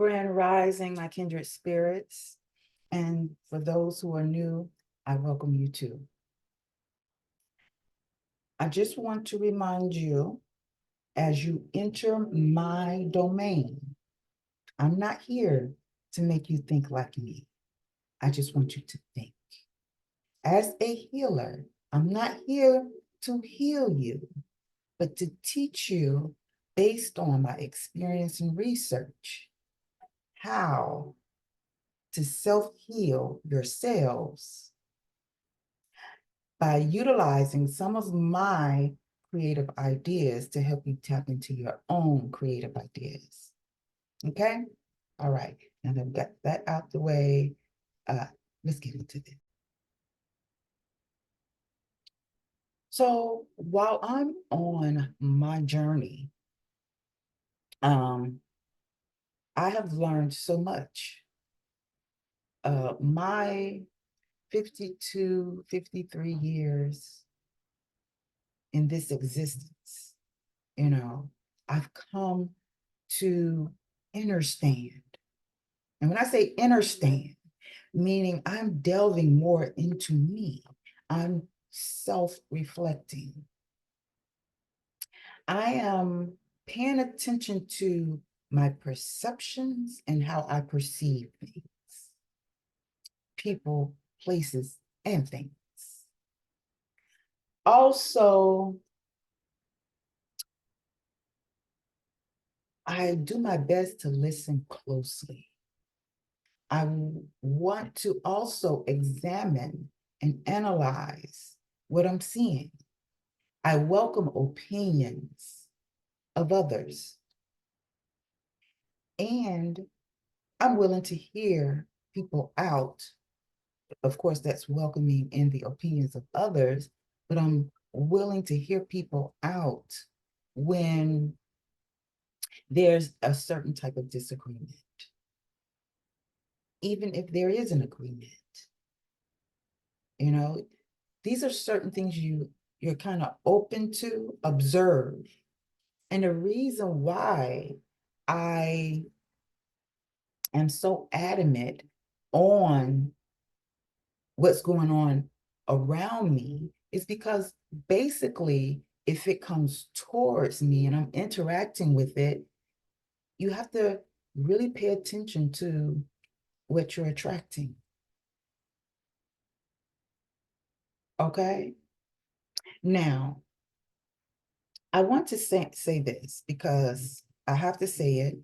Grand Rising, my kindred spirits. And for those who are new, I welcome you too. I just want to remind you, as you enter my domain, I'm not here to make you think like me. I just want you to think. As a healer, I'm not here to heal you, but to teach you based on my experience and research how to self-heal yourselves by utilizing some of my creative ideas to help you tap into your own creative ideas. Okay? All right. Now that we got that out the way, let's get into this. So while I'm on my journey, I have learned so much. My 52, 53 years in this existence, I've come to understand. And when I say understand, meaning I'm delving more into me, I'm self-reflecting. I am paying attention to my perceptions and how I perceive things, people, places, and things. Also, I do my best to listen closely. I want to also examine and analyze what I'm seeing. I welcome opinions of others. And I'm willing to hear people out. Of course, that's welcoming in the opinions of others, but I'm willing to hear people out when there's a certain type of disagreement, even if there is an agreement. These are certain things you're kind of open to observe. And the reason why I am so adamant on what's going on around me is because basically, if it comes towards me and I'm interacting with it, you have to really pay attention to what you're attracting. Okay? Now, I want to say this because I have to say it.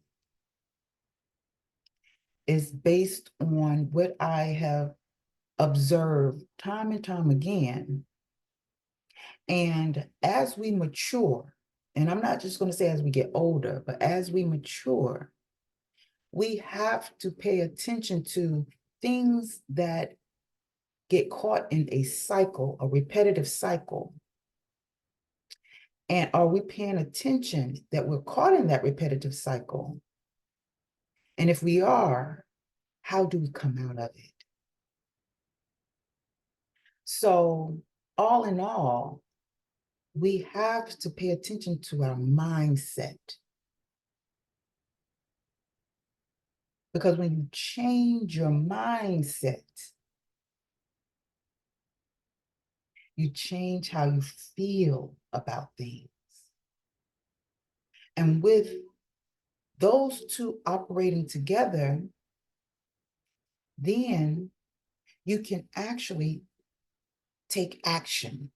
Is based on what I have observed time and time again. And as we mature, and I'm not just going to say as we get older, but as we mature, we have to pay attention to things that get caught in a cycle, a repetitive cycle. And are we paying attention that we're caught in that repetitive cycle? And if we are, how do we come out of it? So, all in all, we have to pay attention to our mindset. Because when you change your mindset, you change how you feel about things. And with those two operating together, then you can actually take action.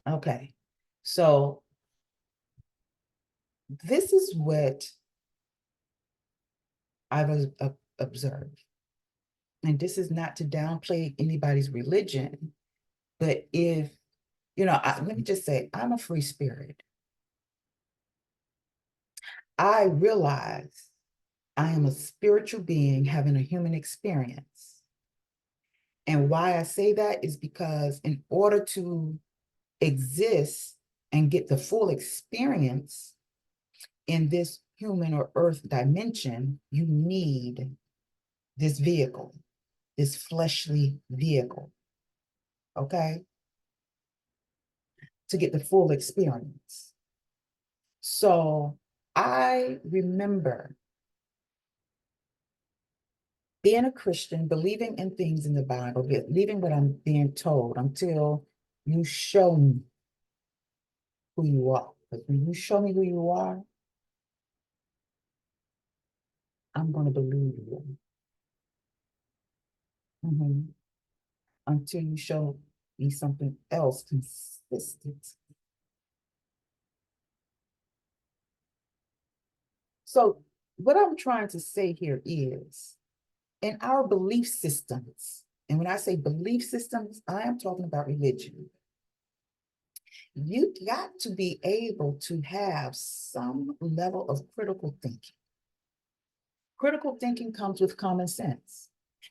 Okay, so this is what I've observed. And this is not to downplay anybody's religion, but if, let me just say, I'm a free spirit. I realize I am a spiritual being having a human experience. And why I say that is because in order to exist and get the full experience in this human or earth dimension, you need this vehicle, this fleshly vehicle, okay? To get the full experience. So I remember being a Christian, believing in things in the Bible, believing what I'm being told until you show me who you are. Because when you show me who you are, I'm going to believe you. Mhm. Until you show me something else consistent. So, what I'm trying to say here is in our belief systems, and when I say belief systems, I am talking about religion. You got to be able to have some level of critical thinking. Critical thinking comes with common sense.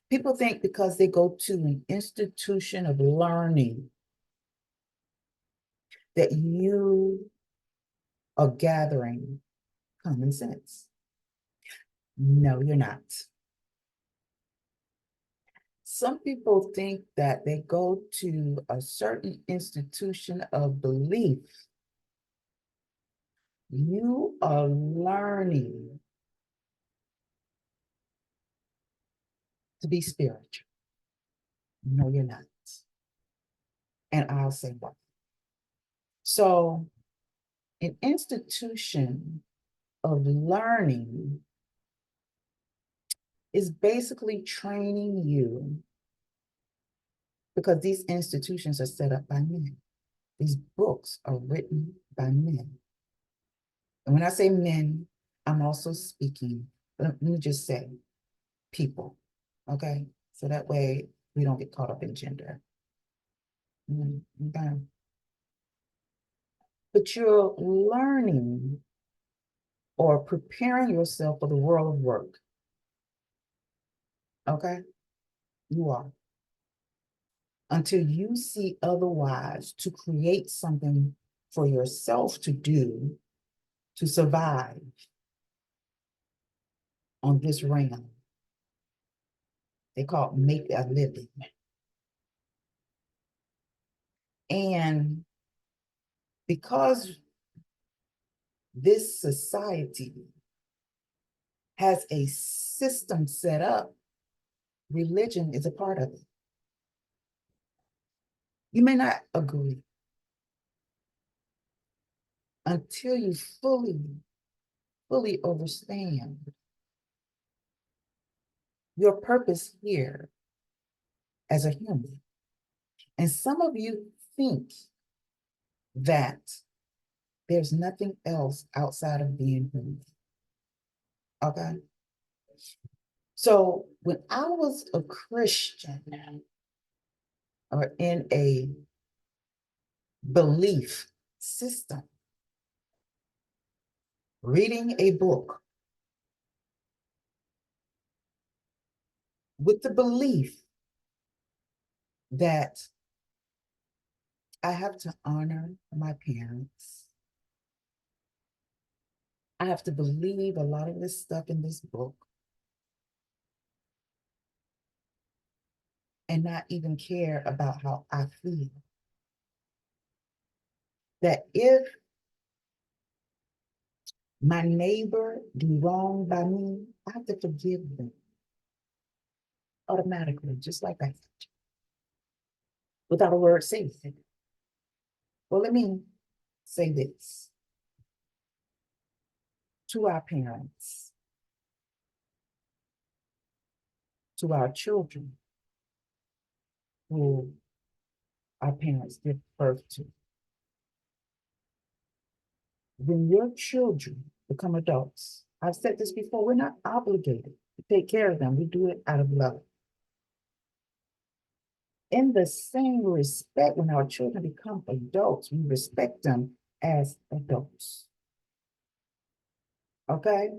People think because they go to an institution of learning that you are gathering common sense. No, you're not. Some people think that they go to a certain institution of belief. You are learning to be spiritual. No, you're not. And I'll say why. So, an institution of learning is basically training you because these institutions are set up by men. These books are written by men. And when I say men, I'm also speaking, let me just say people, okay? So that way we don't get caught up in gender. Okay. But you're learning or preparing yourself for the world of work, okay? You are. Until you see otherwise to create something for yourself to do to survive on this realm. They call it make a living. And because this society has a system set up, religion is a part of it. You may not agree until you fully understand your purpose here as a human. And some of you think that there's nothing else outside of being human. Okay? So when I was a Christian or in a belief system, reading a book with the belief that I have to honor my parents. I have to believe a lot of this stuff in this book and not even care about how I feel. That if my neighbor do wrong by me, I have to forgive them automatically, just like that, without a word saying it. Well, let me say this to our parents, to our children who our parents give birth to. When your children become adults, I've said this before, we're not obligated to take care of them. We do it out of love. In the same respect, when our children become adults, we respect them as adults. Okay?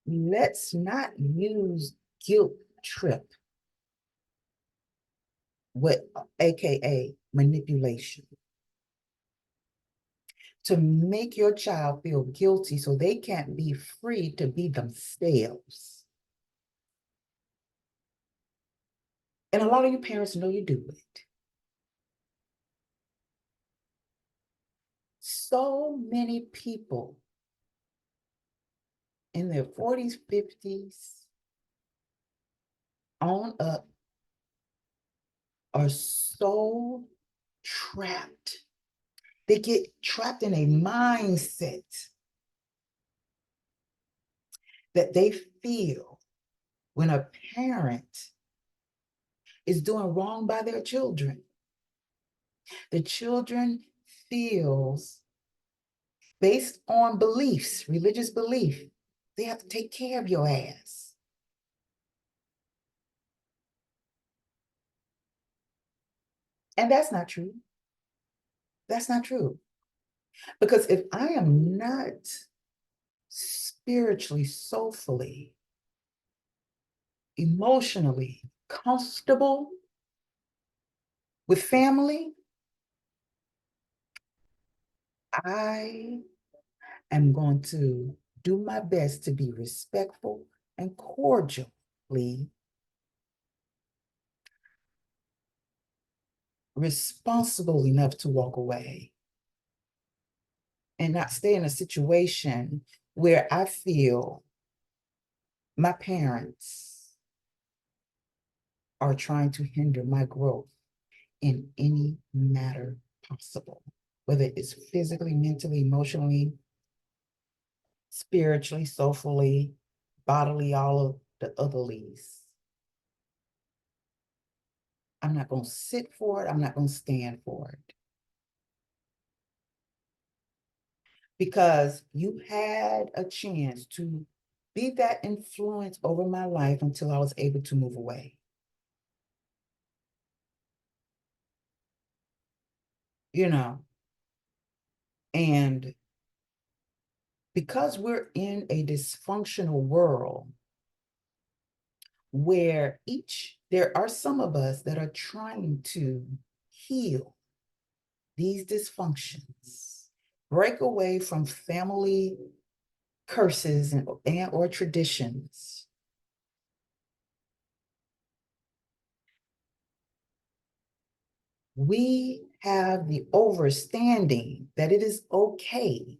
Let's not use guilt trip with AKA manipulation to make your child feel guilty so they can't be free to be themselves. And a lot of you parents know you do it. So many people in their 40s, 50s, on up, are so trapped. They get trapped in a mindset that they feel when a parent is doing wrong by their children. The children feels, based on beliefs, religious belief, they have to take care of your ass. And that's not true. That's not true. Because if I am not spiritually, soulfully, emotionally comfortable with family, I am going to do my best to be respectful and cordially responsible enough to walk away and not stay in a situation where I feel my parents are trying to hinder my growth in any matter possible, whether it's physically, mentally, emotionally, spiritually, soulfully, bodily, all of the other leads. I'm not going to sit for it. I'm not going to stand for it. Because you had a chance to be that influence over my life until I was able to move away. You know, and because we're in a dysfunctional world where there are some of us that are trying to heal these dysfunctions, break away from family curses and or traditions. We have the overstanding that it is okay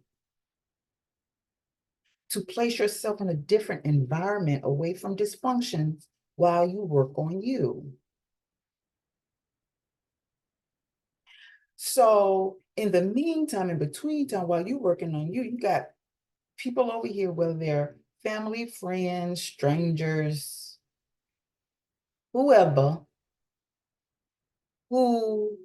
to place yourself in a different environment away from dysfunctions while you work on you. So in the meantime, in between time, while you're working on you, you got people over here, whether they're family, friends, strangers, whoever, who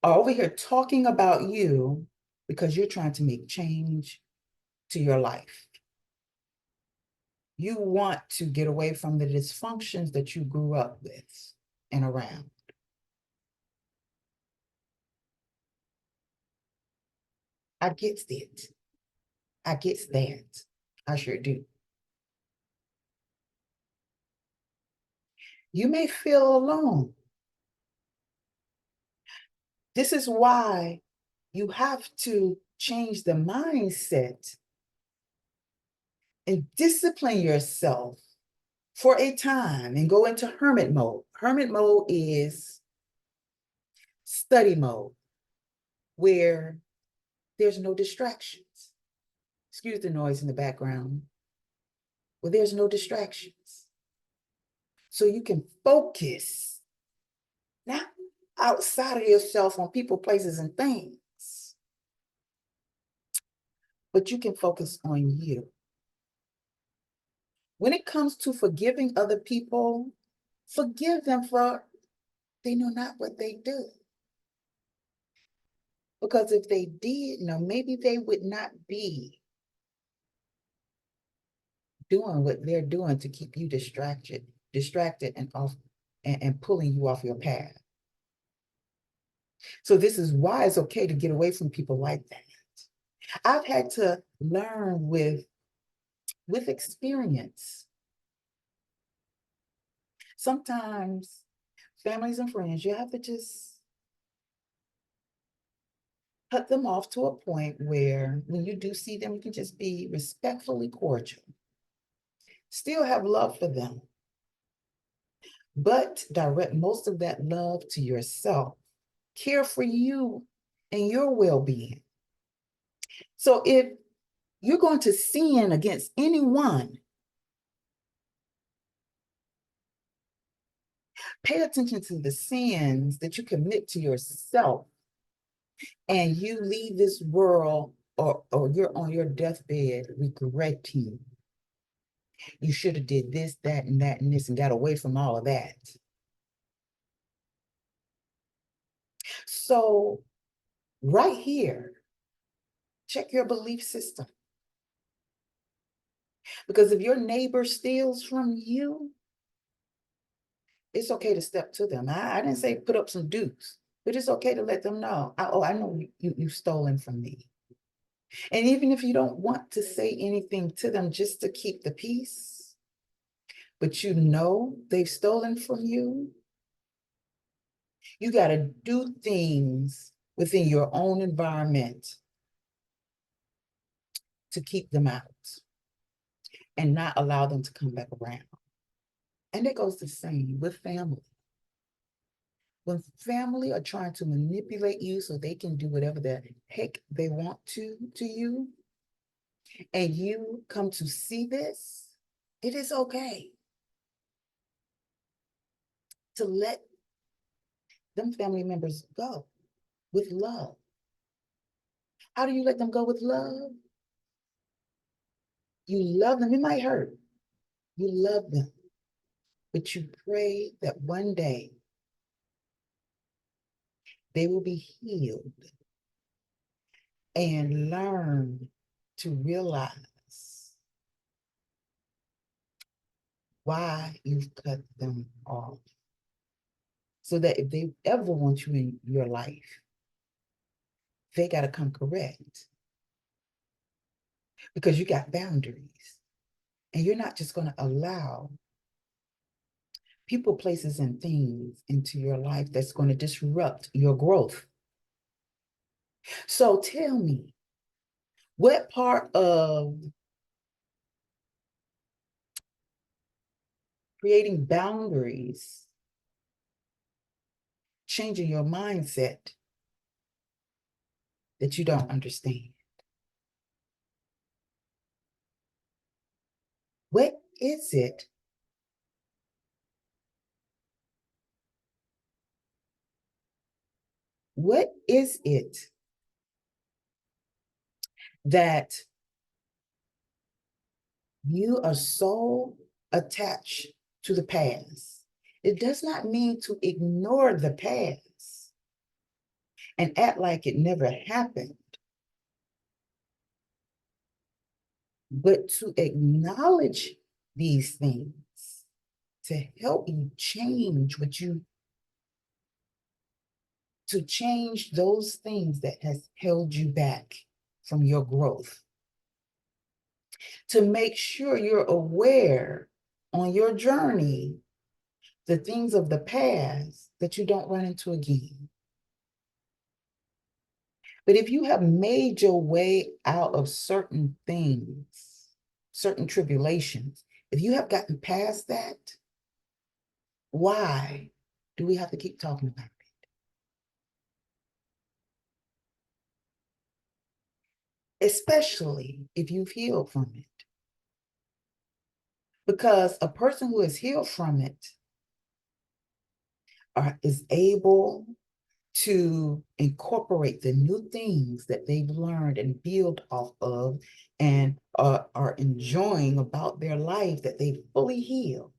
are over here talking about you because you're trying to make change to your life. You want to get away from the dysfunctions that you grew up with and around. I get it. I get that. I sure do. You may feel alone. This is why you have to change the mindset and discipline yourself for a time and go into hermit mode. Hermit mode is study mode, where there's no distractions. Excuse the noise in the background. Where there's no distractions. So you can focus, not outside of yourself on people, places, and things, but you can focus on you. When it comes to forgiving other people, forgive them for they know not what they do. Because if they did know, maybe they would not be doing what they're doing to keep you distracted and off and pulling you off your path. So this is why it's okay to get away from people like that. I've had to learn with experience. Sometimes families and friends, you have to just cut them off to a point where when you do see them, you can just be respectfully cordial. Still have love for them, but direct most of that love to yourself. Care for you and your well-being. So if you're going to sin against anyone. Pay attention to the sins that you commit to yourself, and you leave this world, or you're on your deathbed regretting you should have did this, that, and that, and this, and got away from all of that. So right here, check your belief system. Because if your neighbor steals from you, it's okay to step to them. I didn't say put up some dukes, but it's okay to let them know, I know you've stolen from me. And even if you don't want to say anything to them just to keep the peace, but you know they've stolen from you, you got to do things within your own environment to keep them out and not allow them to come back around. And it goes the same with family. When family are trying to manipulate you so they can do whatever the heck they want to you, and you come to see this, it is okay to let them family members go with love. How do you let them go with love? You love them. It might hurt. You love them. But you pray that one day they will be healed and learn to realize why you've cut them off. So that if they ever want you in your life, they got to come correct. Because you got boundaries. And you're not just going to allow people, places, and things into your life that's going to disrupt your growth. So tell me, what part of creating boundaries, changing your mindset, that you don't understand? What is it that you are so attached to the past? It does not mean to ignore the past and act like it never happened, but to acknowledge these things to help you change to change those things that has held you back from your growth. To make sure you're aware on your journey, the things of the past that you don't run into again. But if you have made your way out of certain things, certain tribulations, if you have gotten past that, why do we have to keep talking about it? Especially if you've healed from it. Because a person who has healed from it is able to incorporate the new things that they've learned and build off of, and are enjoying about their life that they fully healed.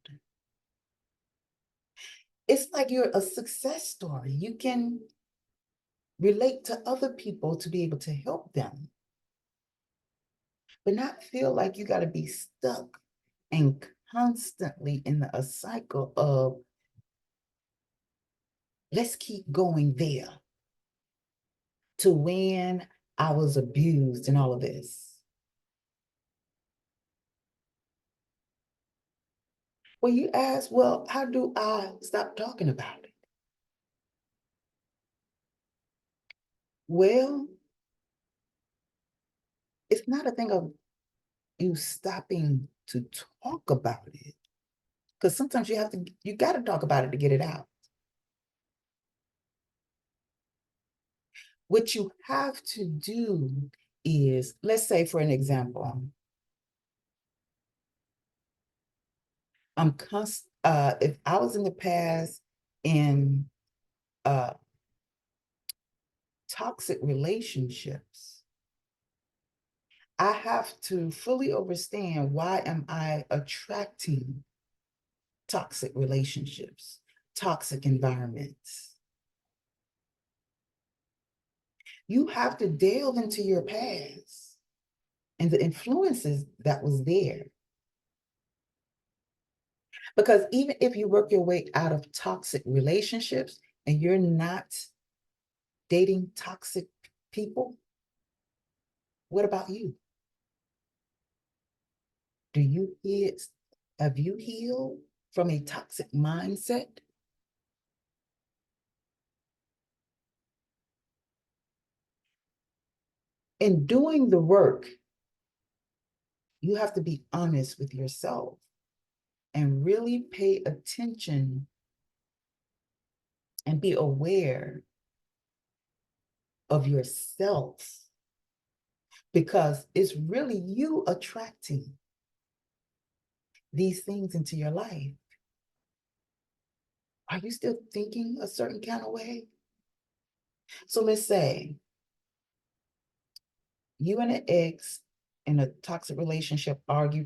It's like you're a success story. You can relate to other people to be able to help them, but not feel like you got to be stuck and constantly in a cycle of let's keep going there to when I was abused and all of this. Well, you ask, well, how do I stop talking about it? Well, it's not a thing of you stopping to talk about it, because sometimes you got to talk about it to get it out. What you have to do is, let's say for an example, if I was in the past in toxic relationships, I have to fully understand, why am I attracting toxic relationships, toxic environments? You have to delve into your past and the influences that was there. Because even if you work your way out of toxic relationships and you're not dating toxic people, what about you? Have you healed from a toxic mindset? In doing the work, you have to be honest with yourself and really pay attention and be aware of yourself, because it's really you attracting these things into your life. Are you still thinking a certain kind of way? So let's say you and an ex in a toxic relationship argue.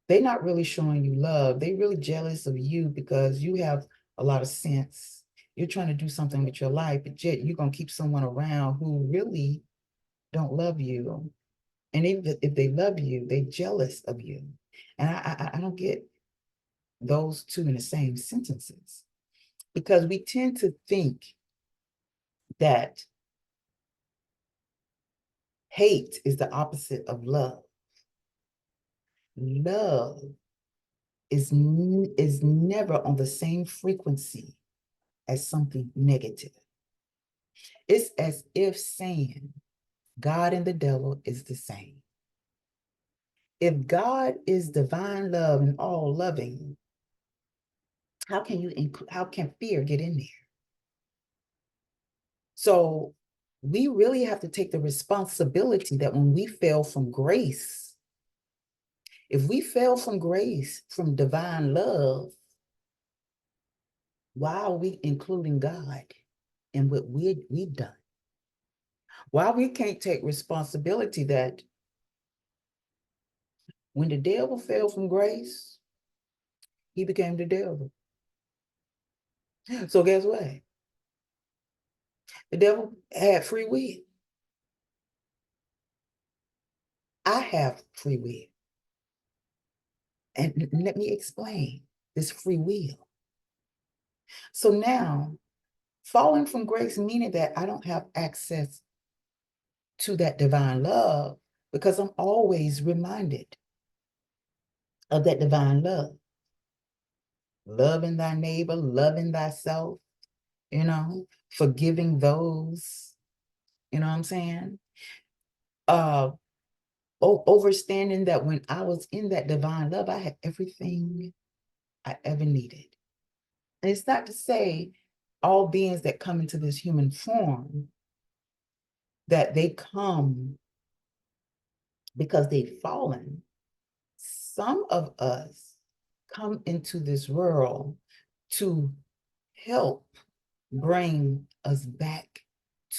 They're not really showing you love. They're really jealous of you because you have a lot of sense. You're trying to do something with your life, but yet you're going to keep someone around who really don't love you. And even if they love you, they're jealous of you. And I don't get those two in the same sentences, because we tend to think that hate is the opposite of love. Love is never on the same frequency as something negative. It's as if saying God and the devil is the same. If God is divine love and all loving, how can fear get in there? So we really have to take the responsibility that when we fell from grace, if we fell from grace, from divine love, why are we including God in what we've done? Why we can't take responsibility that when the devil fell from grace, he became the devil. So guess what? The devil had free will. I have free will. And let me explain this free will. So now, falling from grace, meaning that I don't have access to that divine love, because I'm always reminded of that divine love. Loving thy neighbor, loving thyself, forgiving those, you know what I'm saying? Understanding that when I was in that divine love, I had everything I ever needed. And it's not to say all beings that come into this human form, that they come because they've fallen. Some of us come into this world to help bring us back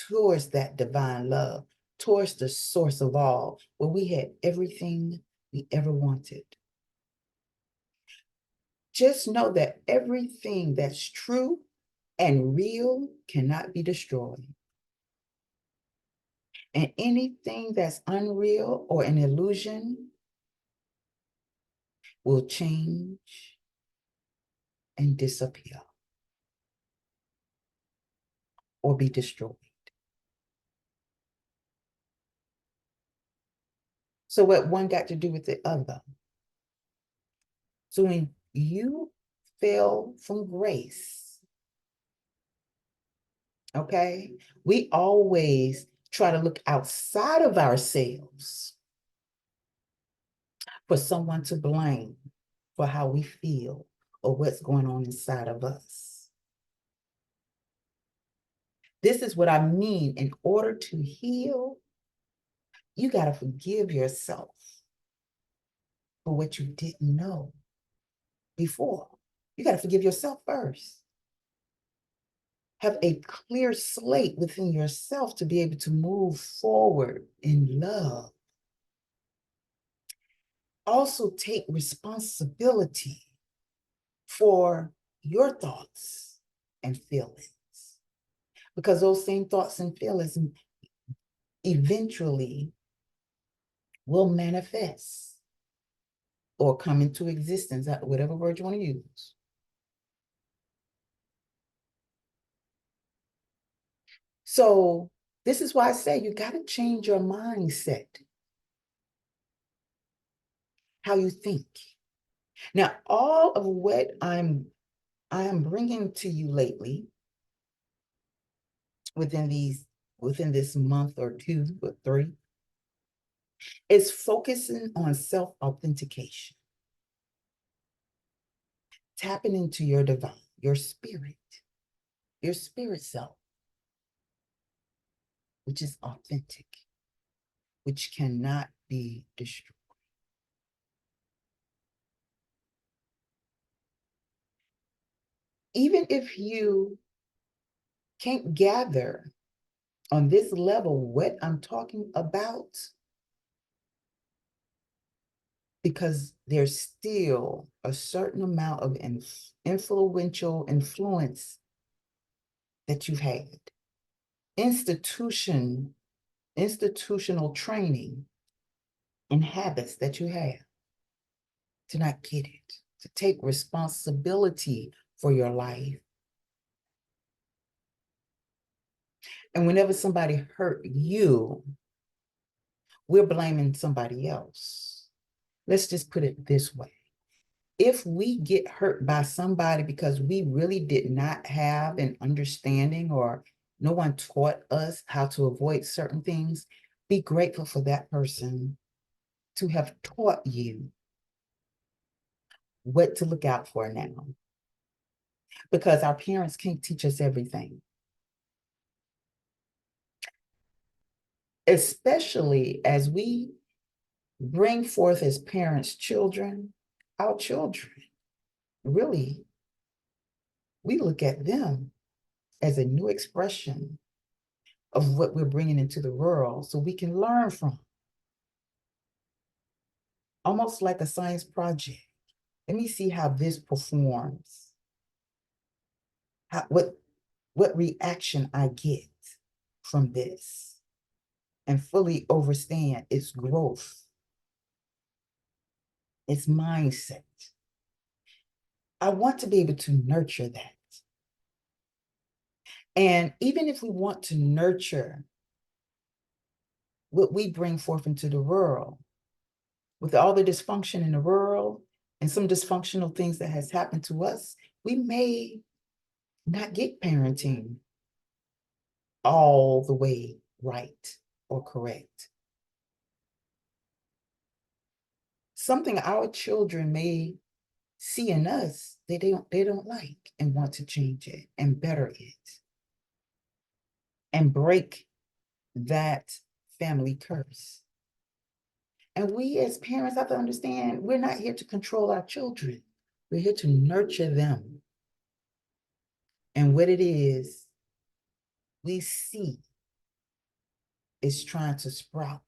towards that divine love, towards the source of all, where we had everything we ever wanted. Just know that everything that's true and real cannot be destroyed. And anything that's unreal or an illusion will change and disappear or be destroyed. So what one got to do with the other? So when you fell from grace, okay, we always try to look outside of ourselves for someone to blame for how we feel or what's going on inside of us. This is what I mean. In order to heal, you got to forgive yourself for what you didn't know before. You got to forgive yourself first. Have a clear slate within yourself to be able to move forward in love. Also take responsibility for your thoughts and feelings, because those same thoughts and feelings eventually will manifest or come into existence, whatever word you want to use. So this is why I say you got to change your mindset, how you think. Now, all of what I am bringing to you lately within this month or 2 or 3 is focusing on self-authentication, tapping into your divine, your spirit self, which is authentic, which cannot be destroyed. Even if you can't gather on this level what I'm talking about, because there's still a certain amount of influential influence that you've had, institutional training and habits that you have to not get it, to take responsibility for your life. And whenever somebody hurt you, we're blaming somebody else. Let's just put it this way. If we get hurt by somebody because we really did not have an understanding or no one taught us how to avoid certain things, be grateful for that person to have taught you what to look out for now. Because our parents can't teach us everything. Especially as we bring forth as parents children, our children, really, we look at them as a new expression of what we're bringing into the world so we can learn from. Almost like a science project. Let me see how this performs. What reaction I get from this, and fully understand its growth, its mindset. I want to be able to nurture that. And even if we want to nurture what we bring forth into the world, with all the dysfunction in the world and some dysfunctional things that has happened to us, we may not get parenting all the way right or correct. Something our children may see in us that they don't like and want to change it and better it and break that family curse. And we as parents have to understand we're not here to control our children. We're here to nurture them. And what it is we see is trying to sprout.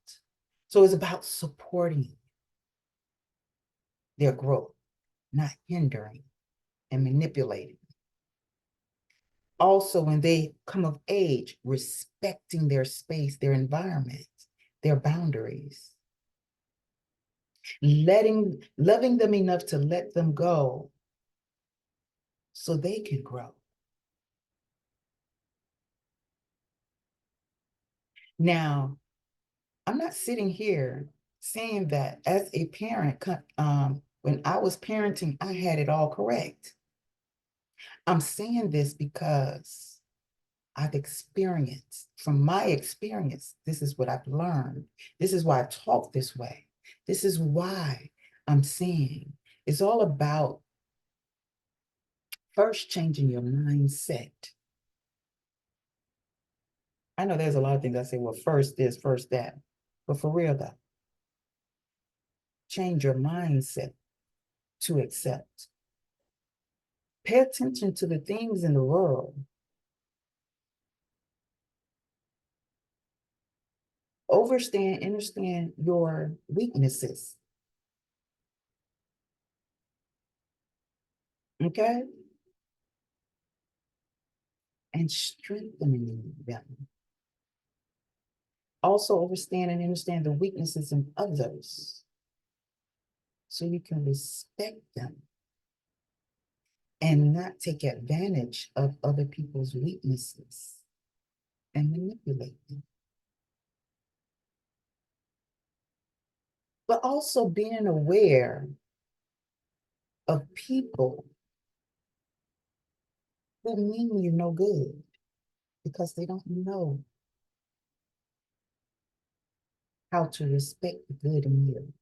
So it's about supporting their growth, not hindering and manipulating. Also, when they come of age, respecting their space, their environment, their boundaries. Loving them enough to let them go so they can grow. Now, I'm not sitting here saying that as a parent, when I was parenting, I had it all correct. I'm saying this because I've experienced, from my experience, this is what I've learned. This is why I talk this way. This is why I'm saying it's all about first changing your mindset. I know there's a lot of things I say, well, first this, first that. But for real though, change your mindset to accept. Pay attention to the things in the world. Understand your weaknesses. Okay? And strengthening them. Also understand and understand the weaknesses in others so you can respect them and not take advantage of other people's weaknesses and manipulate them. But also being aware of people who mean you no good because they don't know how to respect the good in you.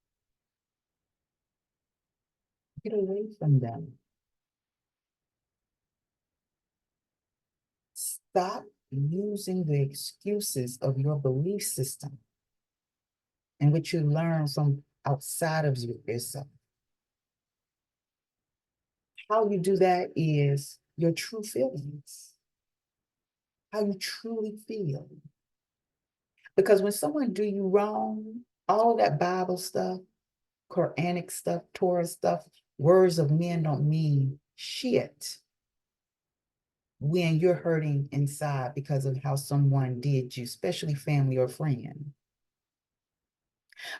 Get away from them. Stop using the excuses of your belief system and what you learn from outside of yourself. How you do that is your true feelings, how you truly feel. Because when someone do you wrong, all that Bible stuff, Quranic stuff, Torah stuff, words of men don't mean shit when you're hurting inside because of how someone did you, especially family or friend.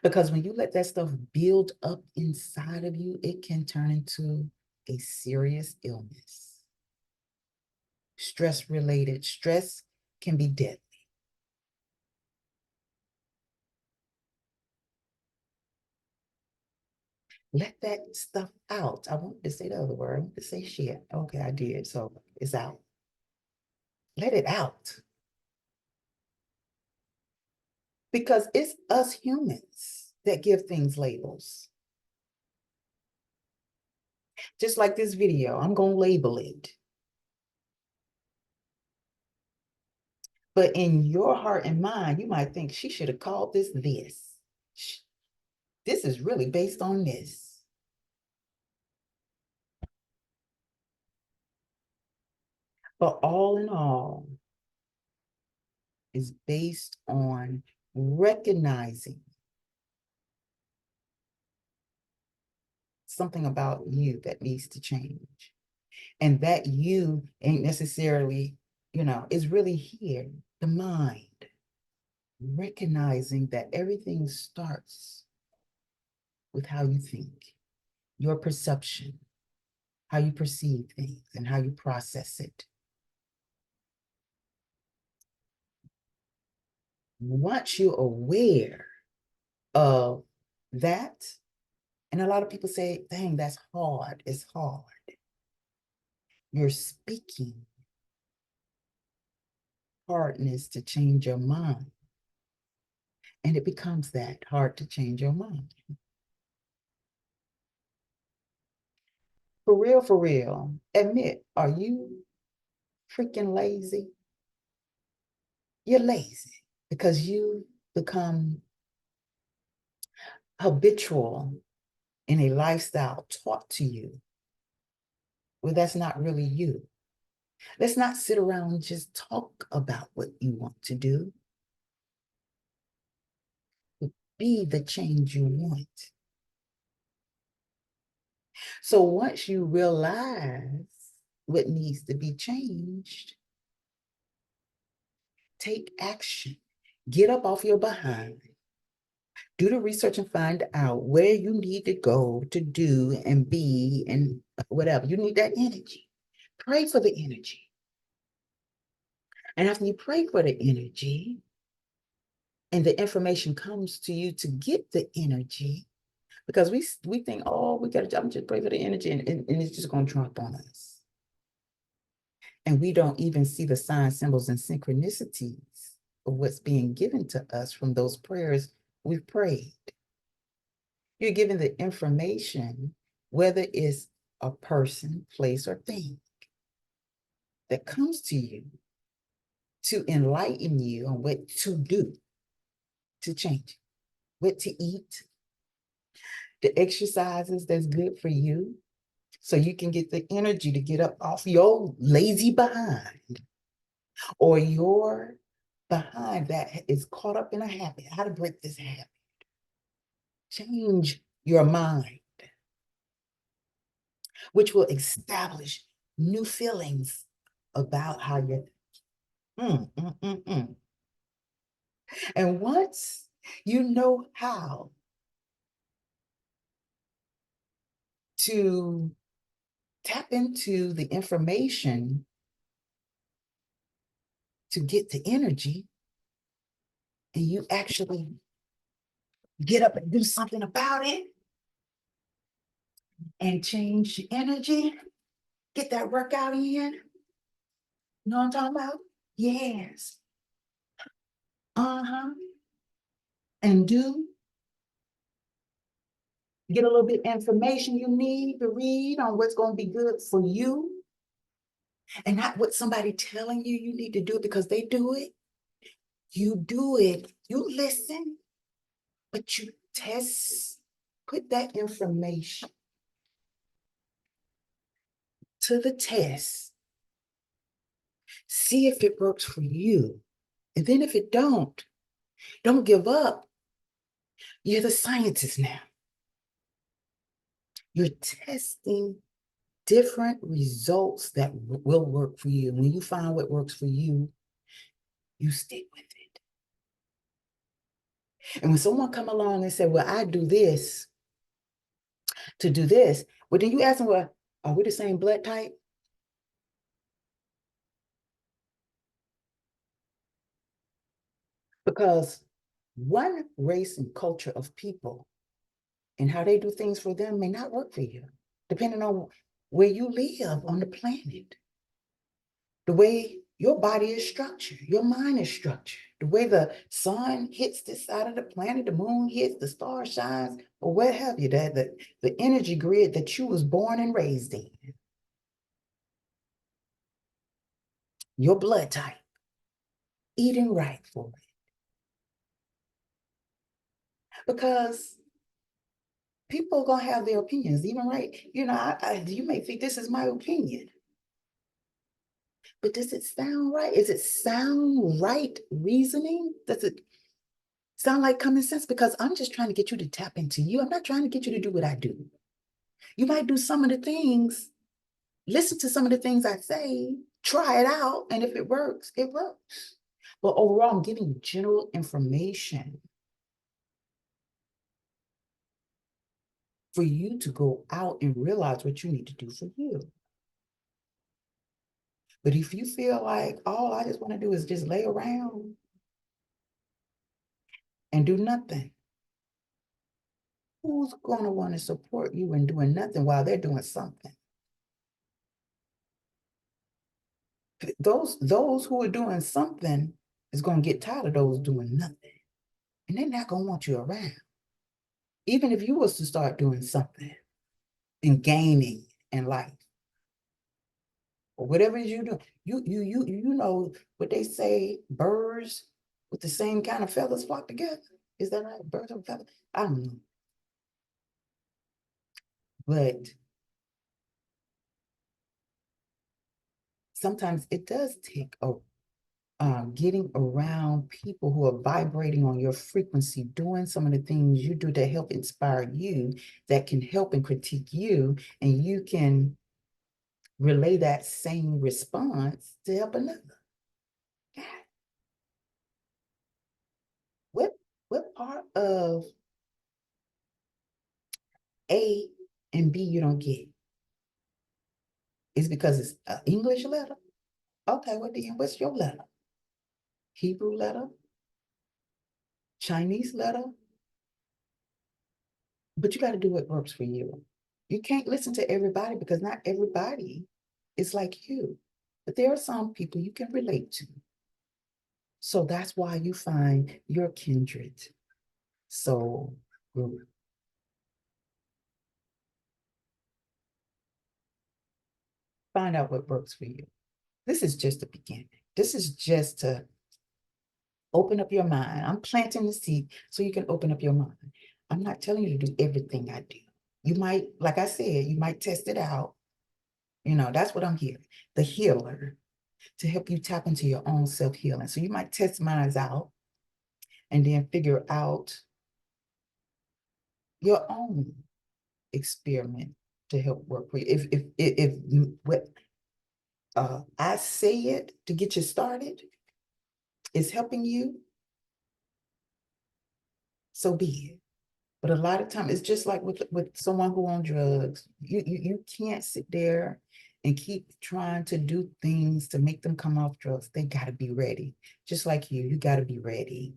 Because when you let that stuff build up inside of you, it can turn into a serious illness. Stress can be deadly. Let that stuff out. I wanted to say the other word. I wanted to say shit. Okay, I did. So it's out. Let it out. Because it's us humans that give things labels. Just like this video, I'm going to label it. But in your heart and mind, you might think she should have called this this. This is really based on this. But all in all, is based on recognizing something about you that needs to change. And that you ain't necessarily, is really here, the mind. Recognizing that everything starts with how you think, your perception, how you perceive things, and how you process it. Once you're aware of that, and a lot of people say, dang, that's hard. It's hard. You're speaking hardness to change your mind. And it becomes that hard to change your mind. For real, admit, are you freaking lazy? You're lazy because you become habitual in a lifestyle taught to you where that's not really you. Let's not sit around and just talk about what you want to do. Be the change you want. So once you realize what needs to be changed, take action. Get up off your behind. Do the research and find out where you need to go to do and be and whatever. You need that energy. Pray for the energy. And after you pray for the energy and the information comes to you to get the energy, because we think, oh, we got to just pray for the energy and it's just going to drop on us. And we don't even see the signs, symbols, and synchronicities of what's being given to us from those prayers we've prayed. You're given the information, whether it's a person, place, or thing that comes to you. to enlighten you on what to do to change, what to eat, the exercises that's good for you, so you can get the energy to get up off your lazy behind or your behind that is caught up in a habit. How to break this habit. Change your mind, which will establish new feelings about how you're. And once you know how to tap into the information to get the energy, and you actually get up and do something about it and change your energy, get that workout in. You know what I'm talking about? Yes. Uh-huh. And get a little bit of information you need to read on what's going to be good for you, and not what somebody telling you you need to do because they do it. You do it. You listen, but you test, put that information to the test. See if it works for you. And then if it don't give up. You're the scientist now. You're testing different results that will work for you. When you find what works for you, you stick with it. And when someone come along and say, well, I do this to do this, well, then you ask them, well, are we the same blood type? Because one race and culture of people and how they do things for them may not work for you, depending on where you live on the planet, the way your body is structured, your mind is structured, the way the sun hits this side of the planet, the moon hits, the star shines, or what have you, that the energy grid that you was born and raised in, your blood type, eating right for it. Because people are gonna have their opinions, even right. You know, you may think this is my opinion, but does it sound right? Is it sound right reasoning? Does it sound like common sense? Because I'm just trying to get you to tap into you. I'm not trying to get you to do what I do. You might do some of the things, listen to some of the things I say, try it out, and if it works, it works. But overall, I'm giving you general information for you to go out and realize what you need to do for you. But if you feel like all I just want to do is just lay around and do nothing, who's going to want to support you in doing nothing while they're doing something? Those who are doing something is going to get tired of those doing nothing. And they're not going to want you around. Even if you was to start doing something and gaining in life, or whatever it is you do, you know what they say, birds with the same kind of feathers flock together. Is that right? Birds of feathers? I don't know. But sometimes it does take getting around people who are vibrating on your frequency, doing some of the things you do to help inspire you, that can help and critique you, and you can relay that same response to help another. God, what part of A and B you don't get? Is because it's an English letter? Okay, what's your letter? Hebrew letter? Chinese letter? But you got to do what works for you. You can't listen to everybody because not everybody is like you. But there are some people you can relate to. So that's why you find your kindred soul group. Find out what works for you. This is just the beginning. This is just to open up your mind. I'm planting the seed so you can open up your mind. I'm not telling you to do everything I do. You might, like I said, you might test it out. That's what I'm here, the healer, to help you tap into your own self-healing. So you might test mine out and then figure out your own experiment to help work for you. If what I say it to get you started is helping you, so be it. But a lot of times it's just like with someone who on drugs. You can't sit there and keep trying to do things to make them come off drugs. They got to be ready. Just like you got to be ready.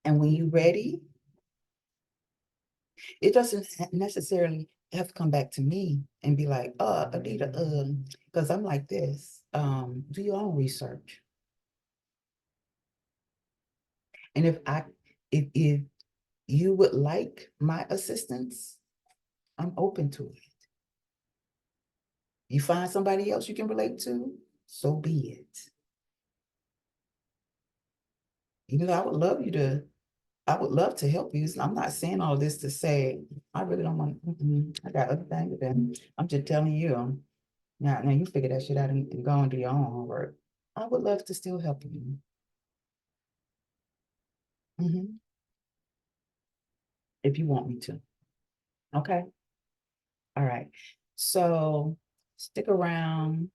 And when you're ready, it doesn't necessarily have to come back to me and be like, Anita, because I'm like this. Do your own research. And if you would like my assistance, I'm open to it. You find somebody else you can relate to, so be it. Even though I would love to help you. I'm not saying all this to say, I really don't want, I got other things to do. I'm just telling you, now you figure that shit out and go and do your own homework. I would love to still help you. If you want me to. Okay. All right. So stick around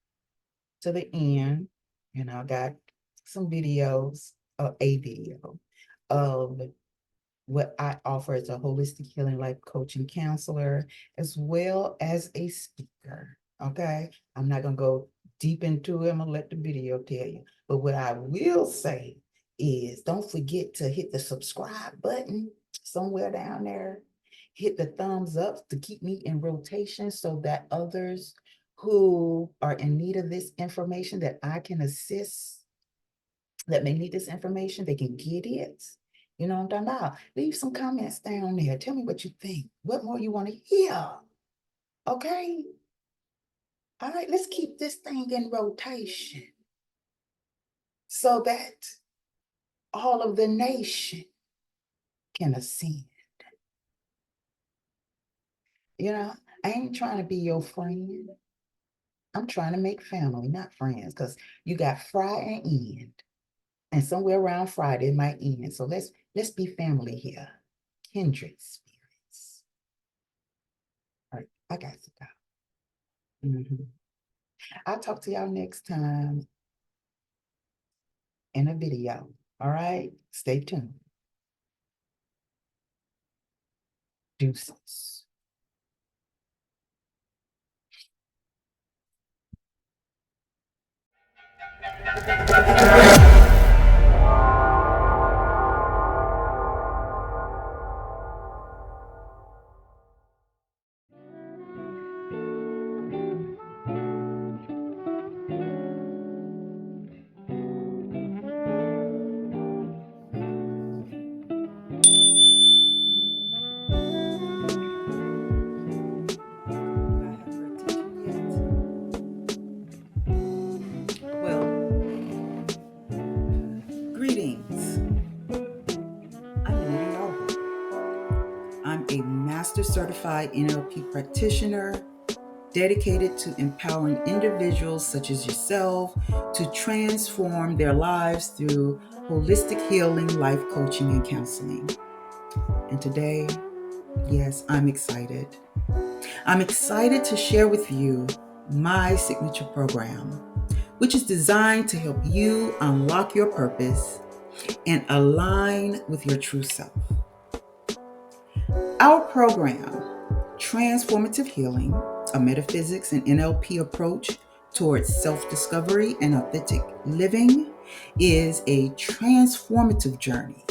to the end. I got some videos, a video of what I offer as a holistic healing life coach and counselor, as well as a speaker. Okay. I'm not going to go deep into it. I'm going to let the video tell you. But what I will say is don't forget to hit the subscribe button somewhere down there. Hit the thumbs up to keep me in rotation so that others who are in need of this information that I can assist, that may need this information, they can get it. You know what I'm talking about? Leave some comments down there. Tell me what you think. What more you want to hear? Okay? All right, let's keep this thing in rotation so that all of the nation can ascend. I ain't trying to be your friend. I'm trying to make family, not friends, because you got fry and end. And somewhere around Friday it might end. So let's be family here. Kindred spirits. All right, I got to go. I'll talk to y'all next time in a video. All right, stay tuned. Deuces. Greetings. I'm AnitaYarbrough. I'm a Master Certified NLP practitioner dedicated to empowering individuals such as yourself to transform their lives through holistic healing, life coaching, and counseling. And today, yes, I'm excited. I'm excited to share with you my signature program, which is designed to help you unlock your purpose and align with your true self. Our program, Transformative Healing, a metaphysics and NLP approach towards self-discovery and authentic living, is a transformative journey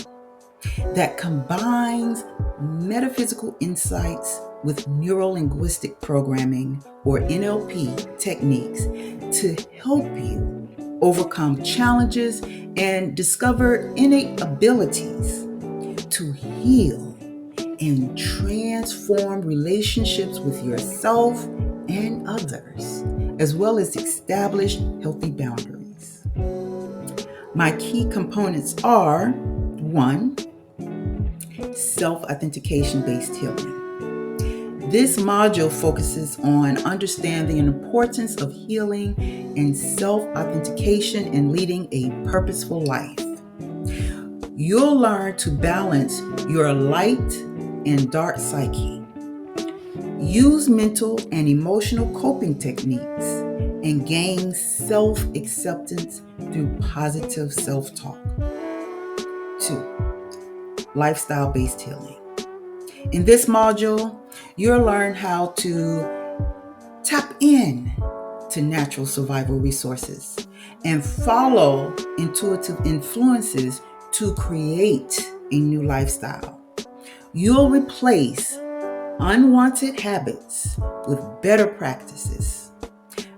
that combines metaphysical insights with neuro-linguistic programming, or NLP techniques, to help you overcome challenges and discover innate abilities to heal and transform relationships with yourself and others, as well as establish healthy boundaries. My key components are: 1, self-authentication based healing. This module focuses on understanding the importance of healing and self-authentication and leading a purposeful life. You'll learn to balance your light and dark psyche, use mental and emotional coping techniques, and gain self-acceptance through positive self-talk. 2, lifestyle-based healing. In this module, you'll learn how to tap in to natural survival resources and follow intuitive influences to create a new lifestyle. You'll replace unwanted habits with better practices,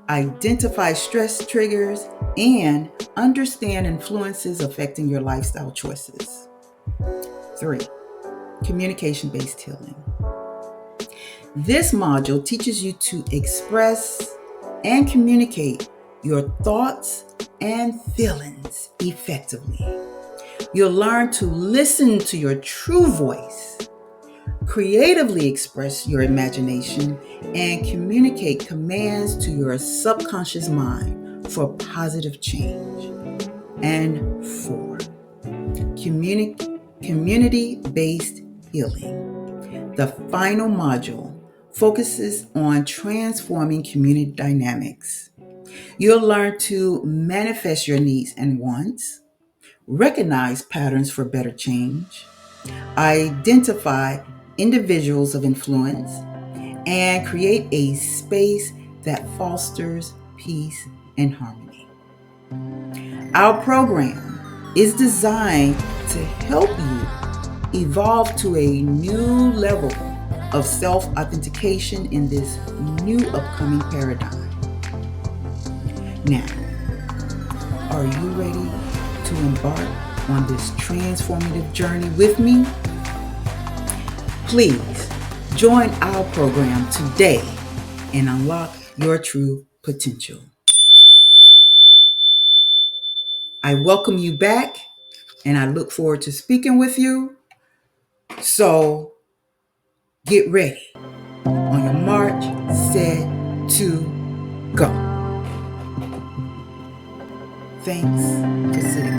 identify stress triggers, and understand influences affecting your lifestyle choices. 3, communication-based healing. This module teaches you to express and communicate your thoughts and feelings effectively. You'll learn to listen to your true voice, creatively express your imagination, and communicate commands to your subconscious mind for positive change. And 4, community-based healing. The final module focuses on transforming community dynamics. You'll learn to manifest your needs and wants, recognize patterns for better change, identify individuals of influence, and create a space that fosters peace and harmony. Our program is designed to help you evolve to a new level of self-authentication in this new upcoming paradigm. Now, are you ready to embark on this transformative journey with me? Please join our program today and unlock your true potential. I welcome you back, and I look forward to speaking with you. So get ready. On your march, set, to, go. Thanks for sitting